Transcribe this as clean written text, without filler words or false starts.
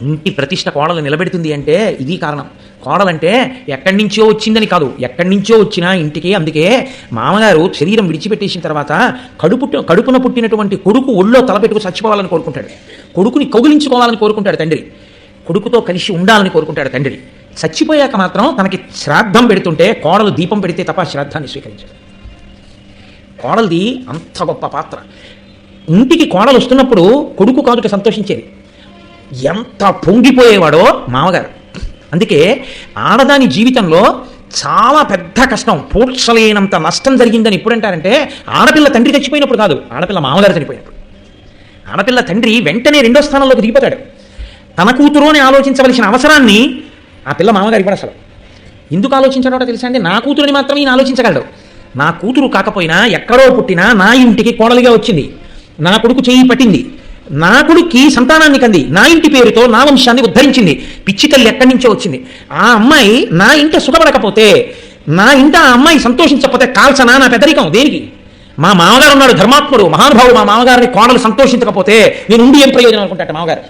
ఇంటి ప్రతిష్ట కోడలు నిలబెడుతుంది అంటే ఇది కారణం. కోడలంటే ఎక్కడి నుంచో వచ్చిందని కాదు, ఎక్కడి నుంచో వచ్చినా ఇంటికి. అందుకే మామగారు శరీరం విడిచిపెట్టేసిన తర్వాత కడుపున పుట్టినటువంటి కొడుకు ఒళ్ళో తలపెట్టుకు చచ్చిపోవాలని కోరుకుంటాడు, కొడుకుని కౌగిలించుకోవాలని కోరుకుంటాడు తండ్రి, కొడుకుతో కలిసి ఉండాలని కోరుకుంటాడు తండ్రి. చచ్చిపోయాక మాత్రం తనకి శ్రాద్ధం పెడుతుంటే కోడలు దీపం పెడితే తప్ప శ్రాద్ధాన్ని స్వీకరించాడు. కోడలిది అంత గొప్ప పాత్ర. ఇంటికి కోడలు వస్తున్నప్పుడు కొడుకు కాదుట సంతోషించేది, ఎంత పొంగిపోయేవాడో మామగారు. అందుకే ఆడదాని జీవితంలో చాలా పెద్ద కష్టం, పూడ్చలేనంత నష్టం జరిగిందని ఎప్పుడంటారంటే ఆడపిల్ల తండ్రి చచ్చిపోయినప్పుడు కాదు, ఆడపిల్ల మామగారు చనిపోయినప్పుడు. ఆడపిల్ల తండ్రి వెంటనే రెండో స్థానంలోకి దిగిపోతాడు. తన కూతురు అని ఆలోచించవలసిన అవసరాన్ని ఆ పిల్ల మామగారు ఇవ్వడు. అసలు ఎందుకు ఆలోచించడో తెలుసా అండి? నా కూతురుని మాత్రమే ఈయన ఆలోచించగలడు. నా కూతురు కాకపోయినా ఎక్కడో పుట్టినా నా ఇంటికి కోడలిగా వచ్చింది, నా కొడుకు చేయి పట్టింది, నా కొడుక్కి సంతానాన్ని కంది, నా ఇంటి పేరుతో నా వంశాన్ని ఉద్ధరించింది, పిచ్చి తల్లి ఎక్కడి నుంచో వచ్చింది. ఆ అమ్మాయి నా ఇంట సుఖపడకపోతే, నా ఇంట ఆ అమ్మాయి సంతోషించకపోతే కాల్చనా నా పెద్దరికం దేనికి? మా మామగారు ఉన్నాడు ధర్మాత్ముడు మహానుభావుడు, మా మామగారిని కోడలు సంతోషించకపోతే నేను ఉండి ఏం ప్రయోజనం అనుకుంటాడు మామగారు.